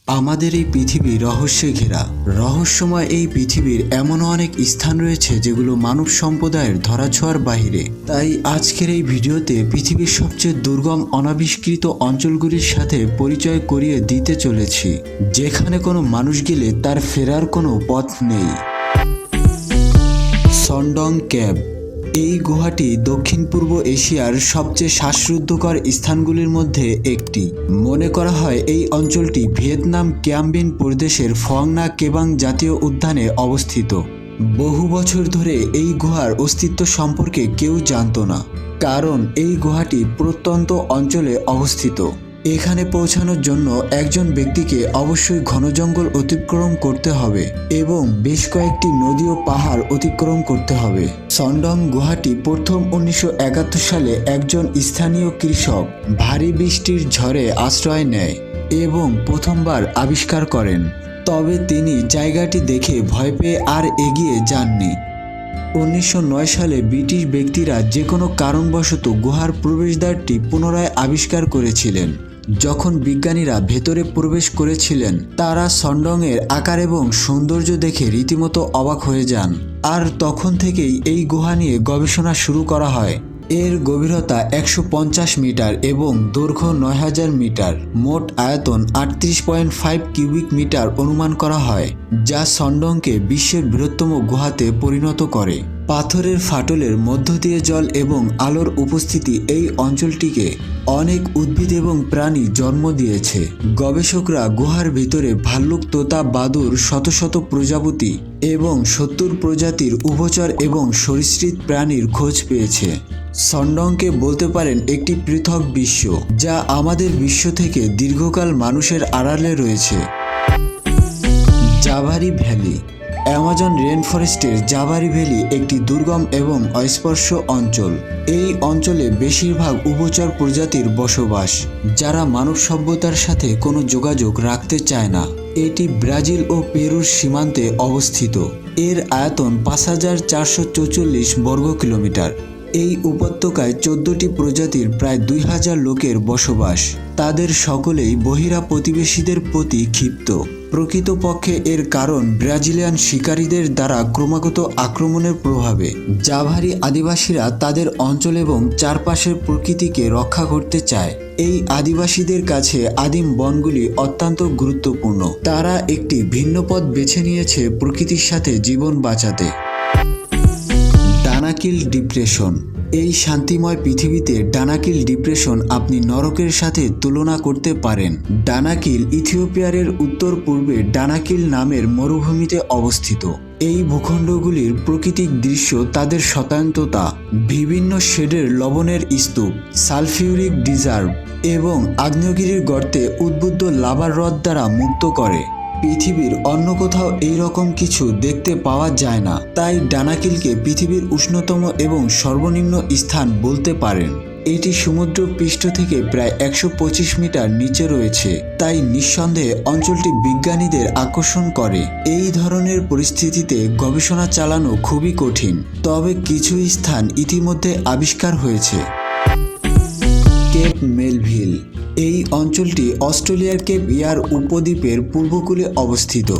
আমাদের এই পৃথিবী রহস্যে ঘেরা। রহস্যময় এই পৃথিবীর এমনও অনেক স্থান রয়েছে যেগুলো মানব সম্প্রদায়ের ধরাছোঁয়ার বাহিরে। তাই আজকের এই ভিডিওতে পৃথিবীর সবচেয়ে দুর্গম অনাবিষ্কৃত অঞ্চলগুলির সাথে পরিচয় করিয়ে দিতে চলেছি, যেখানে কোনো মানুষ গেলে তার ফেরার কোনো পথ নেই। সন্ডং কেভ। এই গুহাটি দক্ষিণ পূর্ব এশিয়ার সবচেয়ে শ্বাসরুদ্ধকর স্থানগুলির মধ্যে একটি। মনে করা হয় এই অঞ্চলটি ভিয়েতনাম কিয়ামবিন প্রদেশের ফং না কেবাং জাতীয় উদ্যানে অবস্থিত। বহু বছর ধরে এই গুহার অস্তিত্ব সম্পর্কে কেউ জানত না, কারণ এই গুহাটি প্রত্যন্ত অঞ্চলে অবস্থিত। এখানে পৌঁছানোর জন্য একজন ব্যক্তিকে অবশ্যই ঘন জঙ্গল অতিক্রম করতে হবে এবং বেশ কয়েকটি নদী ও পাহাড় অতিক্রম করতে হবে। সন্ডং গুহাটি প্রথম 1971 সালে একজন স্থানীয় কৃষক ভারী বৃষ্টির ঝড়ে আশ্রয় নেয় এবং প্রথমবার আবিষ্কার করেন। তবে তিনি জায়গাটি দেখে ভয় পেয়ে আর এগিয়ে যাননি। 1909 সালে ব্রিটিশ ব্যক্তিরা যে কোনো কারণবশত গুহার প্রবেশদ্বারটি পুনরায় আবিষ্কার করেছিলেন। যখন বিজ্ঞানীরা ভেতরে প্রবেশ করেছিলেন, তারা সন্ডংয়ের আকার এবং সৌন্দর্য দেখে রীতিমতো অবাক হয়ে যান। আর তখন থেকেই এই গুহা নিয়ে গবেষণা শুরু করা হয়। এর গভীরতা 150 মিটার এবং দৈর্ঘ্য 9000 মিটার, মোট আয়তন 38.5 কিউবিক মিটার অনুমান করা হয়, যা সন্ডংকে বিশ্বের বৃহত্তম গুহাতে পরিণত করে। পাথরের ফাটলের মধ্য দিয়ে জল এবং আলোর উপস্থিতি এই অঞ্চলটিকে অনেক উদ্ভিদ এবং প্রাণী জন্ম দিয়েছে। গবেষকরা গুহার ভিতরে ভাল্লুক, তোতা, বাদুড়, শত শত প্রজাপতি এবং 70 প্রজাতির উভচর এবং সরীসৃপ প্রাণীর খোঁজ পেয়েছে। সন্ডংকে বলতে পারেন একটি পৃথক বিশ্ব, যা আমাদের বিশ্ব থেকে দীর্ঘকাল মানুষের আড়ালে রয়েছে। জাভারি ভ্যালি। অ্যামাজন রেনফরেস্টের জাভারি ভ্যালি একটি দুর্গম এবং অস্পর্শ অঞ্চল। এই অঞ্চলে বেশিরভাগ উভচর প্রজাতির বসবাস, যারা মানব সভ্যতার সাথে কোনো যোগাযোগ রাখতে চায় না। এটি ব্রাজিল ও পেরুর সীমান্তে অবস্থিত। এর আয়তন 5444 বর্গ কিলোমিটার। এই উপত্যকায় 14টি প্রজাতির প্রায় 2000 লোকের বসবাস। তাদের সকলেই বহিরা প্রতিবেশীদের প্রতি ক্ষিপ্ত। প্রকৃতপক্ষে এর কারণ ব্রাজিলিয়ান শিকারীদের দ্বারা ক্রমাগত আক্রমণের প্রভাবে। জাভারি আদিবাসীরা তাদের অঞ্চল এবং চারপাশের প্রকৃতিকে রক্ষা করতে চায়। এই আদিবাসীদের কাছে আদিম বনগুলি অত্যন্ত গুরুত্বপূর্ণ। তারা একটি ভিন্ন পথ বেছে নিয়েছে প্রকৃতির সাথে জীবন বাঁচাতে। Danakil depression. এই শান্তিময় পৃথিবীতে ডানাকিল ডিপ্রেশন আপনি নরকের সাথে তুলনা করতে পারেন। ডানাকিল ইথিওপিয়ার উত্তর পূর্বে ডানাকিল নামের মরুভূমিতে অবস্থিত। এই ভূখণ্ডগুলির প্রাকৃতিক দৃশ্য তাদের শতায়ন্ততা, বিভিন্ন শেডের লবণের স্তূপ, সালফিউরিক রিজার্ভ এবং আগ্নেয়গিরির গর্তে উদ্বুদ্ধ লাভার হ্রদ দ্বারা মুক্ত করে। পৃথিবীর অন্য কোথাও এই রকম কিছু দেখতে পাওয়া যায় না। তাই ডানাকিলকে পৃথিবীর উষ্ণতম এবং সর্বনিম্ন স্থান বলতে পারেন। এটি সমুদ্র পৃষ্ঠ থেকে প্রায় 125 মিটার নিচে রয়েছে, তাই নিঃসন্দেহে অঞ্চলটি বিজ্ঞানীদের আকর্ষণ করে। এই ধরনের পরিস্থিতিতে গবেষণা চালানো খুবই কঠিন, তবে কিছু স্থান ইতিমধ্যে আবিষ্কার হয়েছে। Cape Melville. এই অঞ্চলটি অস্ট্রেলিয়ার কেপ ইয়ার উপদ্বীপের পূর্বকূলে অবস্থিত।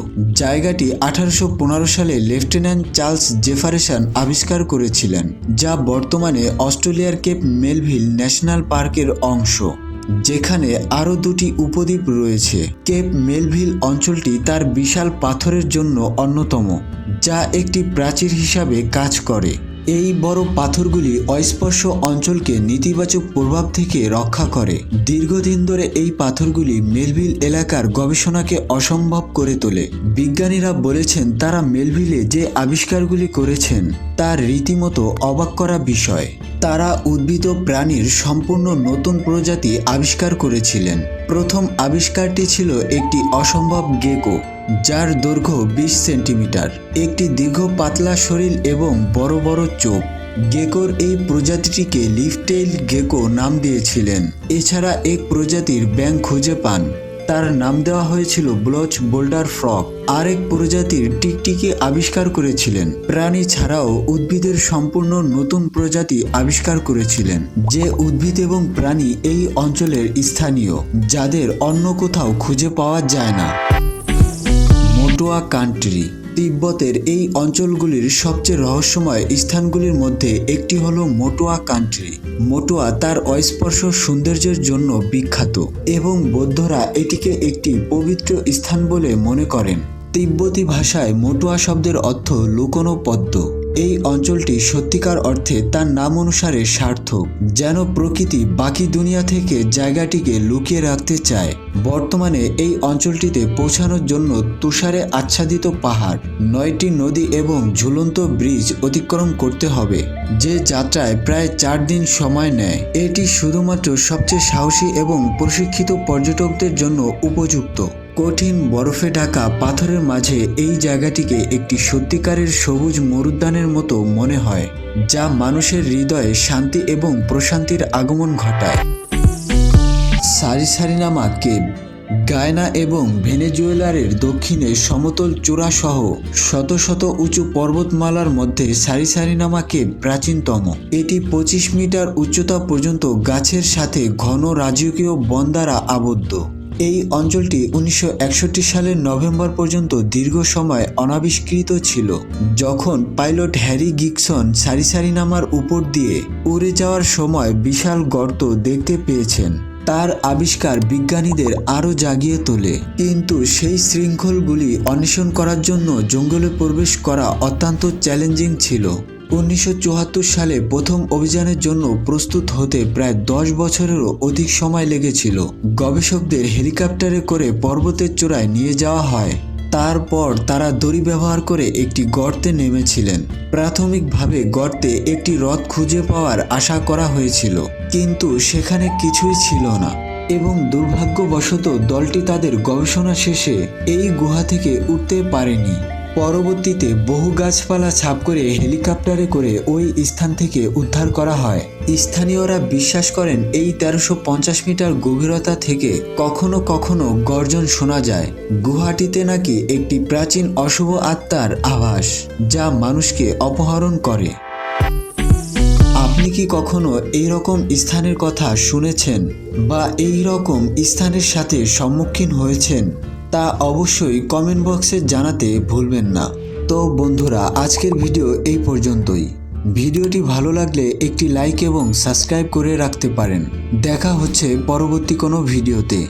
জায়গাটি 1815 সালে লেফটেন্যান্ট চার্লস জেফারসন আবিষ্কার করেছিলেন, যা বর্তমানে অস্ট্রেলিয়ার কেপ মেলভিল ন্যাশনাল পার্কের অংশ, যেখানে আরও 2টি উপদ্বীপ রয়েছে। কেপ মেলভিল অঞ্চলটি তার বিশাল পাথরের জন্য অন্যতম, যা একটি প্রাচীর হিসাবে কাজ করে। এই বড় পাথরগুলি অস্পর্শ অঞ্চলকে নেতিবাচক প্রভাব থেকে রক্ষা করে। দীর্ঘদিন ধরে এই পাথরগুলি মেলভিল এলাকার গবেষণাকে অসম্ভব করে তোলে। বিজ্ঞানীরা বলেছেন তারা মেলভিলে যে আবিষ্কারগুলি করেছেন তার রীতিমতো অবাক করা বিষয়। তারা উদ্ভিদ ও প্রাণীর সম্পূর্ণ নতুন প্রজাতি আবিষ্কার করেছিলেন। প্রথম আবিষ্কারটি ছিল একটি অসম্ভব গেকো, যার দৈর্ঘ্য 20 সেন্টিমিটার, একটি দীর্ঘ পাতলা শরীর এবং বড় বড় চোখ। গেকোর এই প্রজাতিটিকে লিফটেইল গেকো নাম দিয়েছিলেন। এছাড়া এক প্রজাতির ব্যাঙ খুঁজে পান, তার নাম দেওয়া হয়েছিল ব্লচ বোল্ডার ফ্রগ। আরেক প্রজাতির টিকটিকি আবিষ্কার করেছিলেন। প্রাণী ছাড়াও উদ্ভিদের সম্পূর্ণ নতুন প্রজাতি আবিষ্কার করেছিলেন, যে উদ্ভিদ এবং প্রাণী এই অঞ্চলের স্থানীয়, যাদের অন্য কোথাও খুঁজে পাওয়া যায় না। মোটোয়া কান্ট্রি। তিব্বতের এই অঞ্চলগুলির সবচেয়ে রহস্যময় স্থানগুলির মধ্যে একটি হল মোটোয়া কান্ট্রি। মোটোয়া তার অস্পর্শ সৌন্দর্যের জন্য বিখ্যাত এবং বৌদ্ধরা এটিকে একটি পবিত্র স্থান বলে মনে করেন। তিব্বতী ভাষায় মোটোয়া শব্দের অর্থ লুকোনো পদ্ম। এই অঞ্চলটি সত্যিকার অর্থে তার নাম অনুসারে সার্থক, যেন প্রকৃতি বাকি দুনিয়া থেকে জায়গাটিকে লুকিয়ে রাখতে চায়। বর্তমানে এই অঞ্চলটিতে পৌঁছানোর জন্য তুষারে আচ্ছাদিত পাহাড়, 9টি নদী এবং ঝুলন্ত ব্রিজ অতিক্রম করতে হবে, যে যাত্রায় প্রায় 4 দিন সময় নেয়। এটি শুধুমাত্র সবচেয়ে সাহসী এবং প্রশিক্ষিত পর্যটকদের জন্য উপযুক্ত। কঠিন বরফে ঢাকা পাথরের মাঝে এই জায়গাটিকে একটি সত্যিকারের সবুজ মরুদ্যানের মতো মনে হয়, যা মানুষের হৃদয়ে শান্তি এবং প্রশান্তির আগমন ঘটায়। সারিসারিনামা কেভ। গায়ানা এবং ভেনেজুয়েলার দক্ষিণে সমতল চূড়া সহ শত শত উঁচু পর্বতমালার মধ্যে সারিসারিনামা কেভ প্রাচীনতম। এটি 25 মিটার উচ্চতা পর্যন্ত গাছের সাথে ঘন রাজকীয় বন দ্বারা আবদ্ধ। এই অঞ্চলটি 1961 সালের নভেম্বর পর্যন্ত দীর্ঘ সময় অনাবিষ্কৃত ছিল, যখন পাইলট হ্যারি গিকসন সারিসারিনামার উপর দিয়ে উড়ে যাওয়ার সময় বিশাল গর্ত দেখতে পেয়েছেন। তার আবিষ্কার বিজ্ঞানীদের আরও জাগিয়ে তোলে, কিন্তু সেই শৃঙ্খলগুলি অন্বেষণ করার জন্য জঙ্গলে প্রবেশ করা অত্যন্ত চ্যালেঞ্জিং ছিল। 1974 সালে প্রথম অভিযানের জন্য প্রস্তুত হতে প্রায় 10 বছরেরও অধিক সময় লেগেছিল। গবেষকদের হেলিকপ্টারে করে পর্বতের চূড়ায় নিয়ে যাওয়া হয়। তারপর তারা দড়ি ব্যবহার করে একটি গর্তে নেমেছিলেন। প্রাথমিকভাবে গর্তে একটি হ্রদ খুঁজে পাওয়ার আশা করা হয়েছিল, কিন্তু সেখানে কিছুই ছিল না এবং দুর্ভাগ্যবশত দলটি তাদের গবেষণা শেষে এই গুহা থেকে উঠতে পারেনি। পরবর্তীতে বহু গাছপালা ছাপ করে হেলিকপ্টারে করে ওই স্থান থেকে উদ্ধার করা হয়। স্থানীয়রা বিশ্বাস করেন এই 1350 মিটার গভীরতা থেকে কখনো কখনো গর্জন শোনা যায়। গুহাটিতে নাকি একটি প্রাচীন অশুভ আত্মার আভাস, যা মানুষকে অপহরণ করে। আপনি কি কখনো এই রকম স্থানের কথা শুনেছেন বা এই রকম স্থানের সাথে সম্মুখীন হয়েছেন? তা অবশ্যই কমেন্ট বক্সে জানাতে ভুলবেন না। তো বন্ধুরা, আজকের ভিডিও এই পর্যন্তই। ভিডিওটি ভালো লাগলে একটি লাইক এবং সাবস্ক্রাইব করে রাখতে পারেন। দেখা হচ্ছে পরবর্তী কোনো ভিডিওতে।